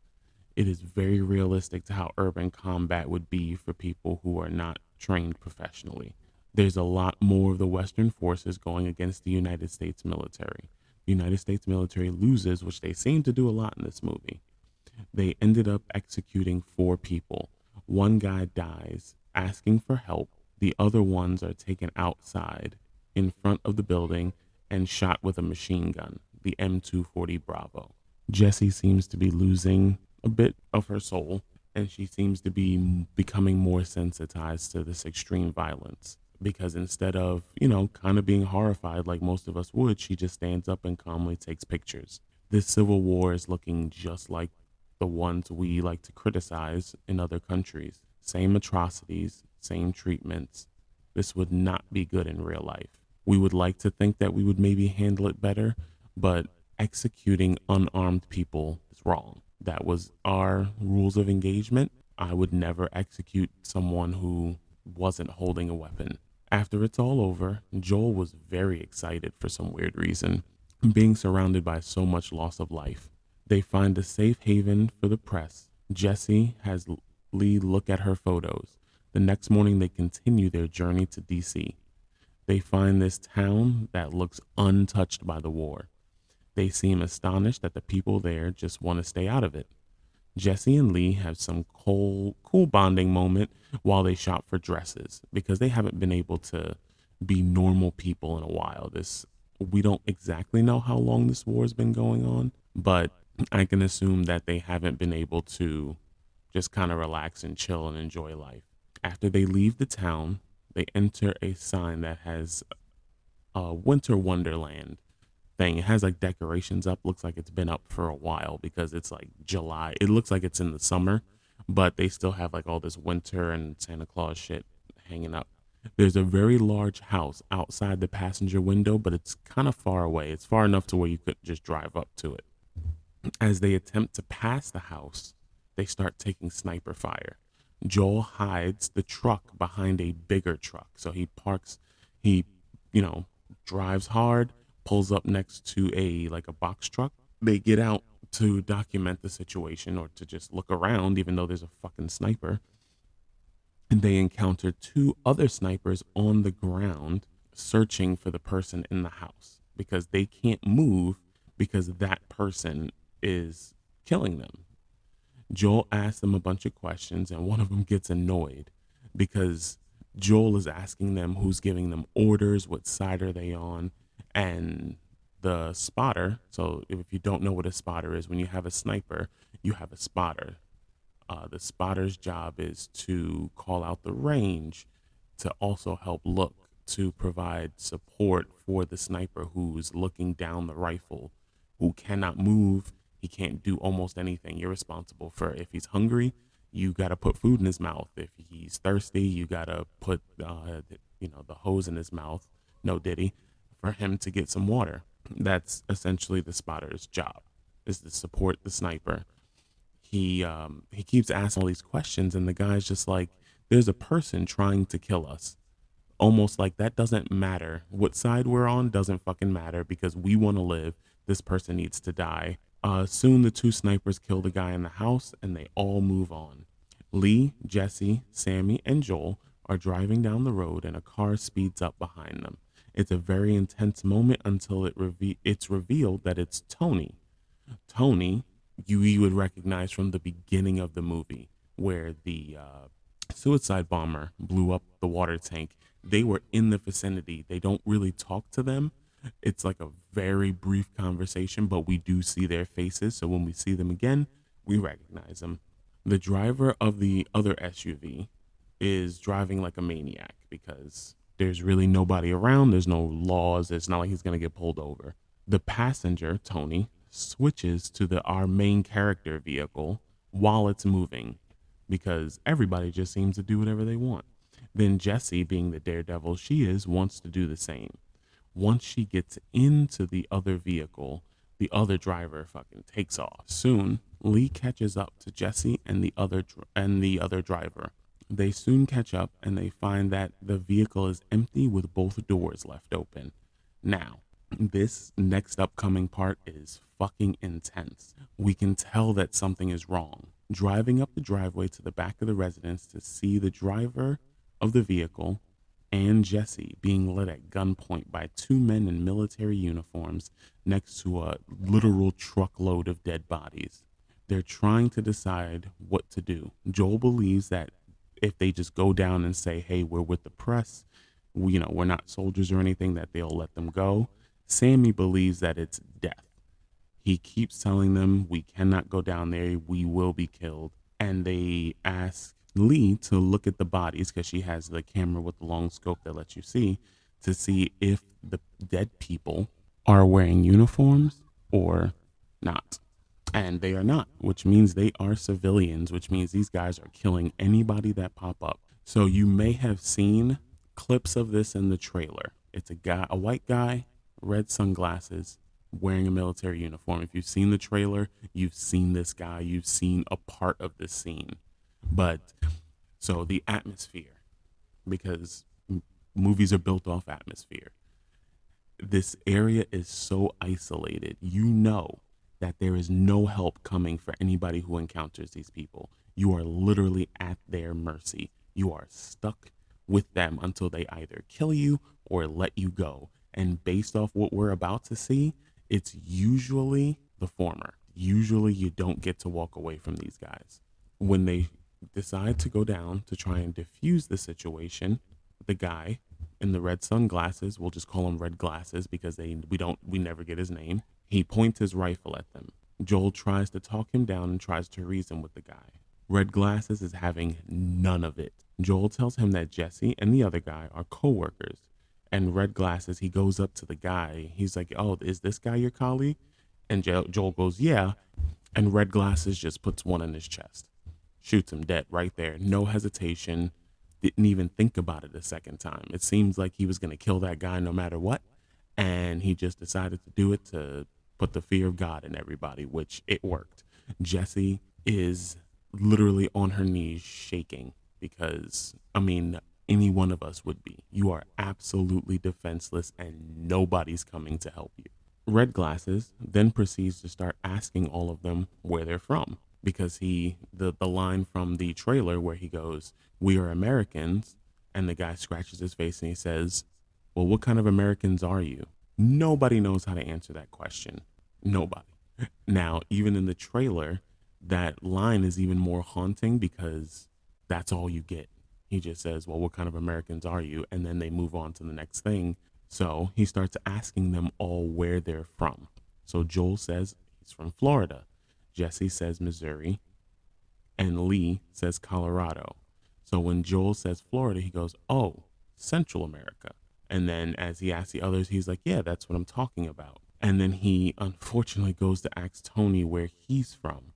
It is very realistic to how urban combat would be for people who are not trained professionally. There's a lot more of the Western forces going against the United States military. The United States military loses, which they seem to do a lot in this movie. They ended up executing 4 people. One guy dies asking for help. The other ones are taken outside in front of the building and shot with a machine gun, the M240 Bravo. Jessie seems to be losing a bit of her soul, and she seems to be becoming more sensitized to this extreme violence because instead of, kind of being horrified like most of us would, she just stands up and calmly takes pictures. This civil war is looking just like the ones we like to criticize in other countries. Same atrocities, same treatments. This would not be good in real life. We would like to think that we would maybe handle it better, but executing unarmed people is wrong. That was our rules of engagement. I would never execute someone who wasn't holding a weapon. After it's all over, Joel was very excited for some weird reason, being surrounded by so much loss of life. They find a safe haven for the press. Jessie has Lee look at her photos. The next morning, they continue their journey to DC. They find this town that looks untouched by the war. They seem astonished that the people there just want to stay out of it. Jesse and Lee have some cool bonding moment while they shop for dresses because they haven't been able to be normal people in a while. We don't exactly know how long this war has been going on, but I can assume that they haven't been able to just kind of relax and chill and enjoy life. After they leave the town, they enter a sign that has a winter wonderland thing. It has like decorations up. Looks like it's been up for a while because it's like July. It looks like it's in the summer, but they still have like all this winter and Santa Claus shit hanging up. There's a very large house outside the passenger window, but it's kind of far away. It's far enough to where you could just drive up to it. As they attempt to pass the house, they start taking sniper fire. Joel hides the truck behind a bigger truck. So he parks, you know, drives hard, pulls up next to a box truck. They get out to document the situation or to just look around, even though there's a fucking sniper. And they encounter two other snipers on the ground searching for the person in the house because they can't move because that person is killing them. Joel asks them a bunch of questions, and one of them gets annoyed because Joel is asking them who's giving them orders, what side are they on, and the spotter. So if you don't know what a spotter is, when you have a sniper, you have a spotter. The spotter's job is to call out the range, to also help look, to provide support for the sniper who's looking down the rifle, who cannot move. He can't do almost anything. You're responsible for if he's hungry, you got to put food in his mouth. If he's thirsty, you got to put the hose in his mouth, no diddy, for him to get some water. That's essentially the spotter's job, is to support the sniper. He keeps asking all these questions, and the guy's just like, there's a person trying to kill us. Almost like that doesn't matter. What side we're on doesn't fucking matter because we want to live. This person needs to die. Soon the two snipers kill the guy in the house and they all move on. Lee, Jesse, Sammy, and Joel are driving down the road and a car speeds up behind them. It's a very intense moment until it's revealed that it's Tony. Tony, you would recognize from the beginning of the movie where the suicide bomber blew up the water tank. They were in the vicinity. They don't really talk to them. It's like a very brief conversation, but we do see their faces. So when we see them again, we recognize them. The driver of the other SUV is driving like a maniac because there's really nobody around. There's no laws. It's not like he's going to get pulled over. The passenger, Tony, switches to our main character vehicle while it's moving because everybody just seems to do whatever they want. Then Jessie, being the daredevil she is, wants to do the same. Once she gets into the other vehicle, the other driver fucking takes off. Soon, Lee catches up to Jesse and the other driver. They soon catch up and they find that the vehicle is empty with both doors left open. Now, this next upcoming part is fucking intense. We can tell that something is wrong. Driving up the driveway to the back of the residence to see the driver of the vehicle and Jesse being led at gunpoint by two men in military uniforms next to a literal truckload of dead bodies. They're trying to decide what to do. Joel believes that if they just go down and say, hey, we're with the press, we're not soldiers or anything, that they'll let them go. Sammy believes that it's death. He keeps telling them, we cannot go down there, we will be killed. And they ask Lee to look at the bodies because she has the camera with the long scope that lets you see, to see if the dead people are wearing uniforms or not. And they are not, which means they are civilians, which means these guys are killing anybody that pop up. So you may have seen clips of this in the trailer. It's a white guy, red sunglasses, wearing a military uniform. If you've seen the trailer, you've seen this guy, you've seen a part of this scene. But so the atmosphere, because movies are built off atmosphere. This area is so isolated. You know that there is no help coming for anybody who encounters these people. You are literally at their mercy. You are stuck with them until they either kill you or let you go. And based off what we're about to see, it's usually the former. Usually you don't get to walk away from these guys. When they decide to go down to try and diffuse the situation, the guy in the red sunglasses, we'll just call him Red Glasses because we never get his name. He points his rifle at them. Joel tries to talk him down and tries to reason with the guy. Red Glasses is having none of it. Joel tells him that Jesse and the other guy are co-workers. And Red Glasses, he goes up to the guy. He's like, "Oh, is this guy your colleague?" And Joel goes, "Yeah." And Red Glasses just puts one in his chest. Shoots him dead right there. No hesitation. Didn't even think about it a second time. It seems like he was going to kill that guy no matter what. And he just decided to do it to put the fear of God in everybody, which it worked. Jessie is literally on her knees shaking because, I mean, any one of us would be. You are absolutely defenseless and nobody's coming to help you. Red Glasses then proceeds to start asking all of them where they're from because the line from the trailer where he goes, "We are Americans," and the guy scratches his face and he says, "Well, what kind of Americans are you?" Nobody knows how to answer that question. Nobody. Now, even in the trailer, that line is even more haunting because that's all you get. He just says, "Well, what kind of Americans are you?" And then they move on to the next thing. So he starts asking them all where they're from. So Joel says he's from Florida. Jesse says Missouri. And Lee says Colorado. So when Joel says Florida, he goes, "Oh, Central America." And then as he asks the others, he's like, "Yeah, that's what I'm talking about." And then he unfortunately goes to ask Tony where he's from.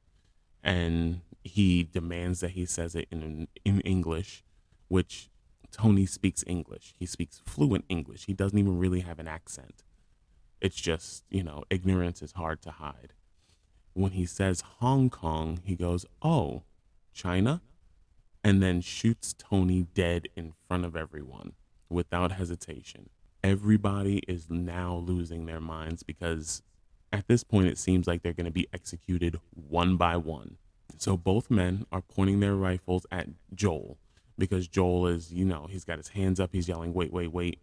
And he demands that he says it in English, which Tony speaks English. He speaks fluent English. He doesn't even really have an accent. It's just, ignorance is hard to hide. When he says Hong Kong, he goes, "Oh, China?" And then shoots Tony dead in front of everyone without hesitation. Everybody is now losing their minds because at this point it seems like they're going to be executed one by one. So both men are pointing their rifles at Joel because Joel is, he's got his hands up. He's yelling, "Wait, wait, wait."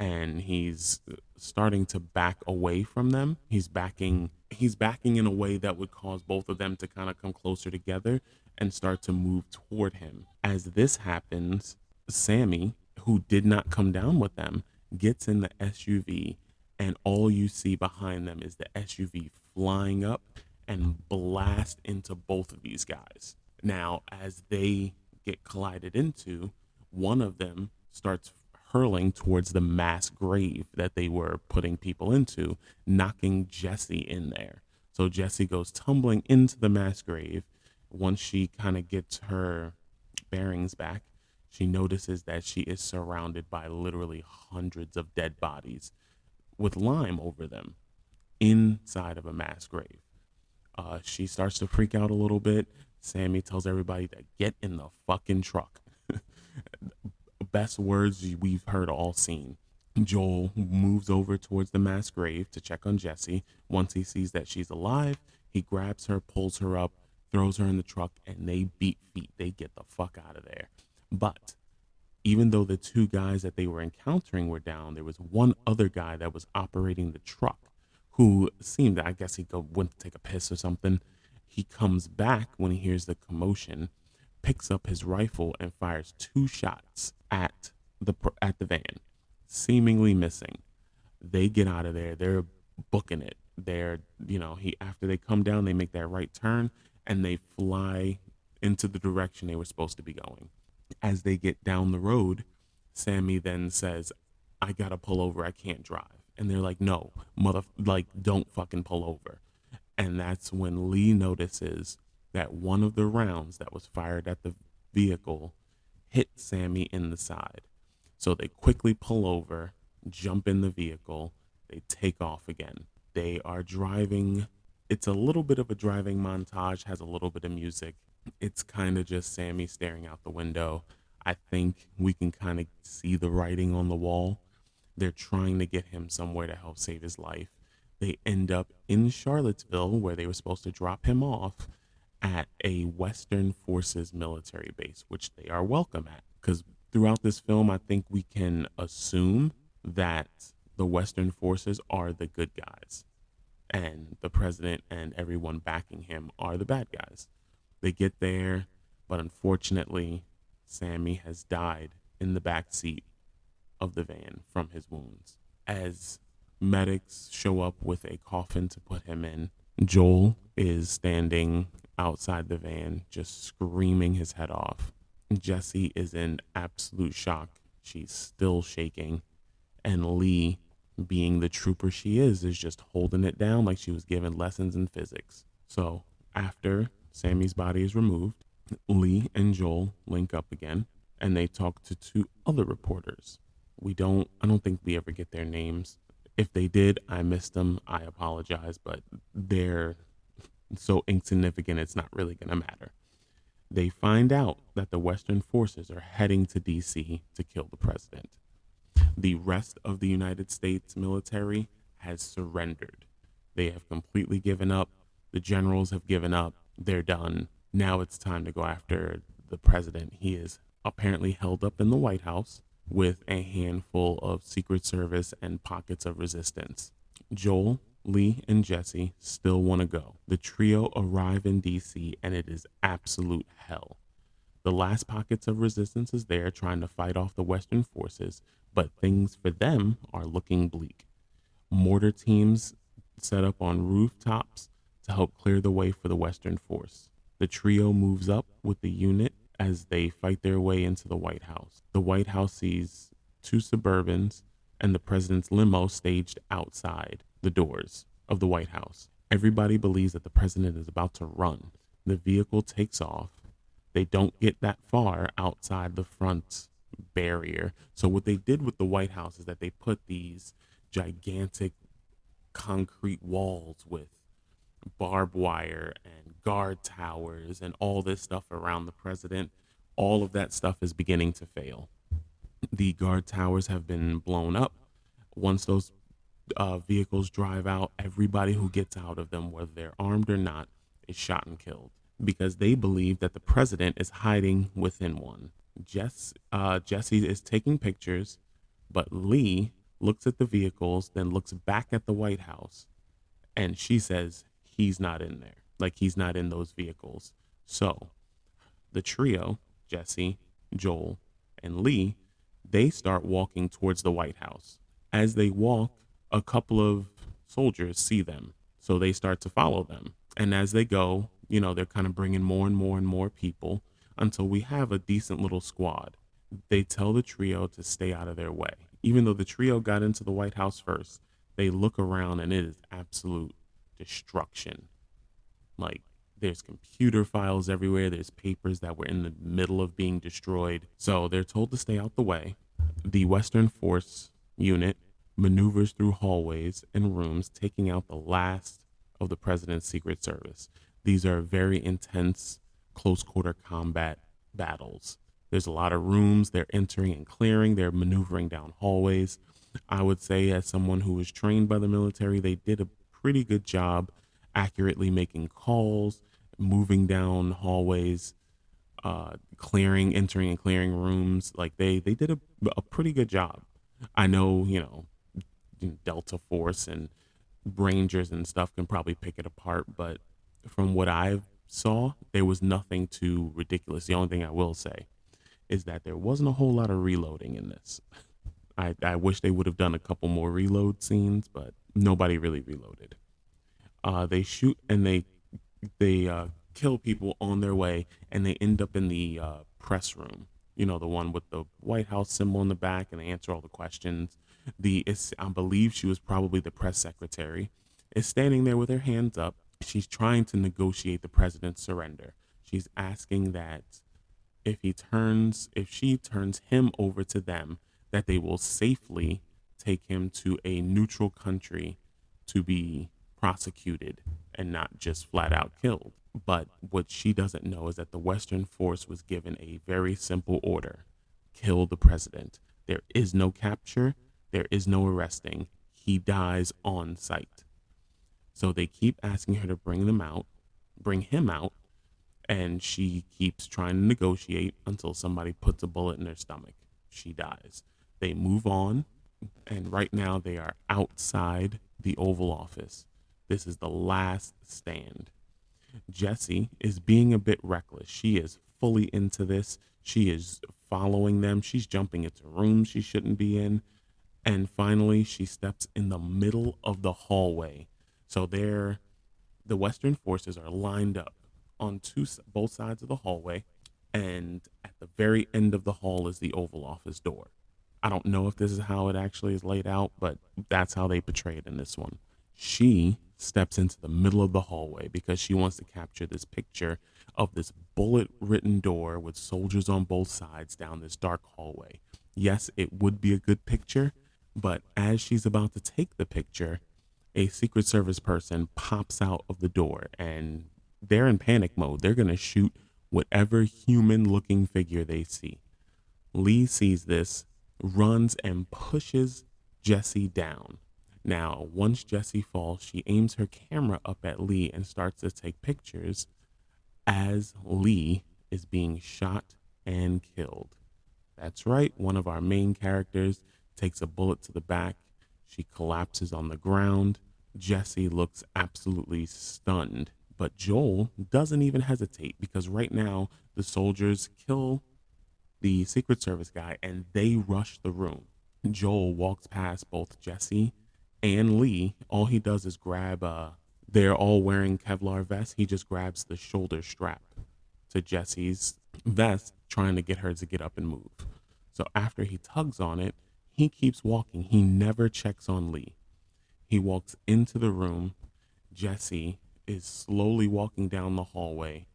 And he's starting to back away from them. He's backing in a way that would cause both of them to kind of come closer together and start to move toward him. As this happens, Sammy, who did not come down with them, gets in the SUV, and all you see behind them is the SUV flying up and blast into both of these guys. Now, as they get collided into, one of them starts hurling towards the mass grave that they were putting people into, knocking Jesse in there. So Jesse goes tumbling into the mass grave. Once she kind of gets her bearings back, she notices that she is surrounded by literally hundreds of dead bodies with lime over them inside of a mass grave. She starts to freak out a little bit. Sammy tells everybody to get in the fucking truck. Best words we've heard all seen. Joel moves over towards the mass grave to check on Jesse. Once he sees that she's alive, he grabs her, pulls her up, throws her in the truck, and they beat feet. They get the fuck out of there. But even though the two guys that they were encountering were down, there was one other guy that was operating the truck who seemed, I guess he went to take a piss or something. He comes back when he hears the commotion, picks up his rifle and fires 2 shots at the van, seemingly missing. They get out of there. They're booking it. After they come down, they make that right turn and they fly into the direction they were supposed to be going. As they get down the road, Sammy then says, "I gotta pull over. I can't drive." And they're like, "No, don't fucking pull over." And that's when Lee notices that one of the rounds that was fired at the vehicle hit Sammy in the side. So they quickly pull over, jump in the vehicle, they take off again. They are driving. It's a little bit of a driving montage, has a little bit of music. It's kind of just Sammy staring out the window. I think we can kind of see the writing on the wall. They're trying to get him somewhere to help save his life. They end up in Charlottesville where they were supposed to drop him off. at a Western Forces military base, which they are welcome at. Because throughout this film, I think we can assume that the Western Forces are the good guys and the president and everyone backing him are the bad guys. They get there, but unfortunately, Sammy has died in the back seat of the van from his wounds. As medics show up with a coffin to put him in, Joel is standing outside the van just screaming his head off. Jesse is in absolute shock. She's still shaking. And Lee, being the trooper she is just holding it down like she was given lessons in physics. So after Sammy's body is removed, Lee and Joel link up again and they talk to two other reporters. I don't think we ever get their names. If they did, I missed them. I apologize, but they're so insignificant it's not really going to matter. They find out that the Western forces are heading to DC to kill the president. The rest of the United States military has surrendered. They have completely given up. The generals have given up. They're done. Now it's time to go after the president. He is apparently held up in the White House with a handful of Secret Service and pockets of resistance. Joel, Lee, and Jesse still want to go. The trio arrive in DC and it is absolute hell. The last pockets of resistance is there trying to fight off the Western forces, but things for them are looking bleak. Mortar teams set up on rooftops to help clear the way for the Western force. The trio moves up with the unit as they fight their way into the White House. The White House sees two Suburbans and the president's limo staged outside the doors of the White House. Everybody believes that the president is about to run. The vehicle takes off. They don't get that far outside the front barrier. So what they did with the White House is that they put these gigantic concrete walls with barbed wire and guard towers and all this stuff around the president. All of that stuff is beginning to fail. The guard towers have been blown up. Once those vehicles drive out, everybody who gets out of them, whether they're armed or not, is shot and killed because they believe that the president is hiding within one. Jesse is taking pictures, but Lee looks at the vehicles, then looks back at the White House, and she says he's not in there. Like, he's not in those vehicles. So the trio, Jesse, Joel, and Lee, they start walking towards the White House. As they walk, a couple of soldiers see them, so they start to follow them. And as they go, they're kind of bringing more and more and more people until we have a decent little squad. They tell the trio to stay out of their way. Even though the trio got into the White House first, they look around and it is absolute destruction. Like, there's computer files everywhere. There's papers that were in the middle of being destroyed. So they're told to stay out the way. The Western Force unit maneuvers through hallways and rooms, taking out the last of the president's Secret Service. These are very intense, close quarter combat battles. There's a lot of rooms. They're entering and clearing. They're maneuvering down hallways. I would say, as someone who was trained by the military, they did a pretty good job accurately making calls, moving down hallways, entering and clearing rooms. Like, they did a pretty good job. I know, Delta Force and Rangers and stuff can probably pick it apart, but from what I saw, there was nothing too ridiculous. The only thing I will say is that there wasn't a whole lot of reloading in this. I wish they would have done a couple more reload scenes, but nobody really reloaded. They shoot and they kill people on their way, and they end up in the press room. The one with the White House symbol in the back, and they answer all the questions. I believe she was probably the press secretary, is standing there with her hands up. She's trying to negotiate the president's surrender. She's asking that if she turns him over to them, that they will safely take him to a neutral country to be prosecuted and not just flat out killed. But what she doesn't know is that the Western force was given a very simple order: kill the president. There is no capture. There is no arresting. He dies on sight. So they keep asking her to bring him out. and she keeps trying to negotiate until somebody puts a bullet in her stomach. She dies. They move on, and right now they are outside the Oval Office. This is the last stand. Jessie is being a bit reckless. She is fully into this. She is following them. She's jumping into rooms she shouldn't be in. And finally, she steps in the middle of the hallway. So the Western forces are lined up on both sides of the hallway. And at the very end of the hall is the Oval Office door. I don't know if this is how it actually is laid out, but that's how they portray it in this one. She steps into the middle of the hallway because she wants to capture this picture of this bullet written door with soldiers on both sides down this dark hallway. Yes, it would be a good picture, but as she's about to take the picture, a Secret Service person pops out of the door and they're in panic mode. They're going to shoot whatever human looking figure they see. Lee sees this, runs and pushes Jessie down. Now, once Jessie falls, she aims her camera up at Lee and starts to take pictures as Lee is being shot and killed. That's right, one of our main characters takes a bullet to the back. She collapses on the ground. Jessie looks absolutely stunned, but Joel doesn't even hesitate because right now the soldiers kill the Secret Service guy and they rush the room. Joel walks past both Jessie and Lee. All he does is grab they're all wearing Kevlar vests. He just grabs the shoulder strap to Jessie's vest, trying to get her to get up and move. So after he tugs on it, he keeps walking. He never checks on Lee. He walks into the room. Jessie is slowly walking down the hallway,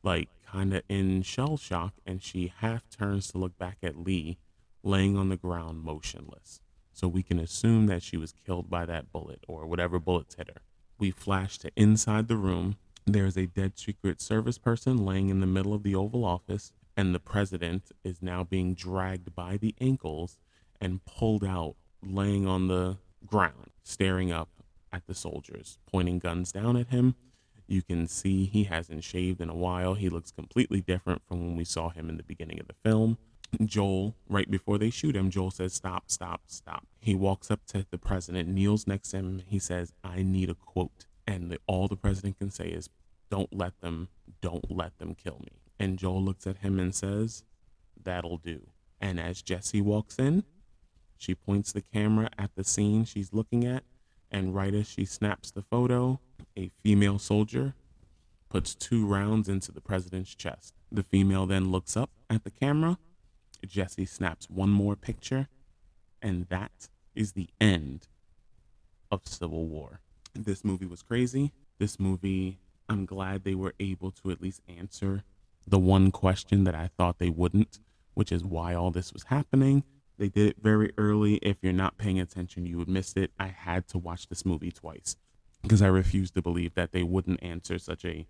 like kind of in shell shock, and she half turns to look back at Lee, laying on the ground motionless. So we can assume that she was killed by that bullet or whatever bullets hit her. We flash to inside the room. There is a dead Secret Service person laying in the middle of the Oval Office, and the president is now being dragged by the ankles and pulled out, laying on the ground, staring up at the soldiers, pointing guns down at him. You can see he hasn't shaved in a while. He looks completely different from when we saw him in the beginning of the film. Joel, right before they shoot him, Joel says, "Stop, stop, stop." He walks up to the president, kneels next to him. He says, "I need a quote." And all the president can say is, don't let them kill me." And Joel looks at him and says, "That'll do." And as Jessie walks in, she points the camera at the scene she's looking at. And right as she snaps the photo, a female soldier puts 2 rounds into the president's chest. The female then looks up at the camera. Jessie snaps one more picture, and that is the end of Civil War. This movie was crazy. This movie, I'm glad they were able to at least answer the one question that I thought they wouldn't, which is why all this was happening. They did it very early. If you're not paying attention, you would miss it. I had to watch this movie twice because I refused to believe that they wouldn't answer such a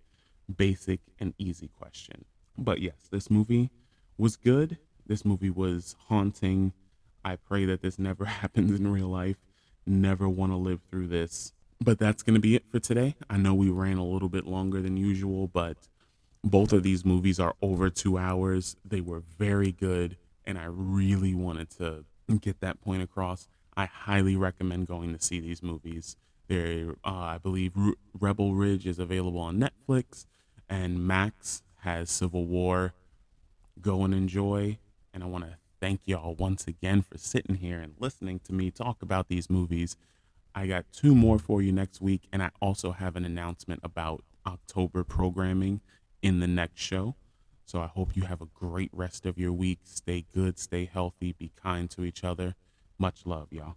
basic and easy question. But yes, this movie was good. This movie was haunting. I pray that this never happens in real life. Never want to live through this. But that's going to be it for today. I know we ran a little bit longer than usual, but both of these movies are over 2 hours. They were very good, and I really wanted to get that point across. I highly recommend going to see these movies. I believe Rebel Ridge is available on Netflix, and Max has Civil War. Go and enjoy. And I want to thank y'all once again for sitting here and listening to me talk about these movies. I got 2 more for you next week, and I also have an announcement about October programming in the next show. So I hope you have a great rest of your week. Stay good, stay healthy, be kind to each other. Much love, y'all.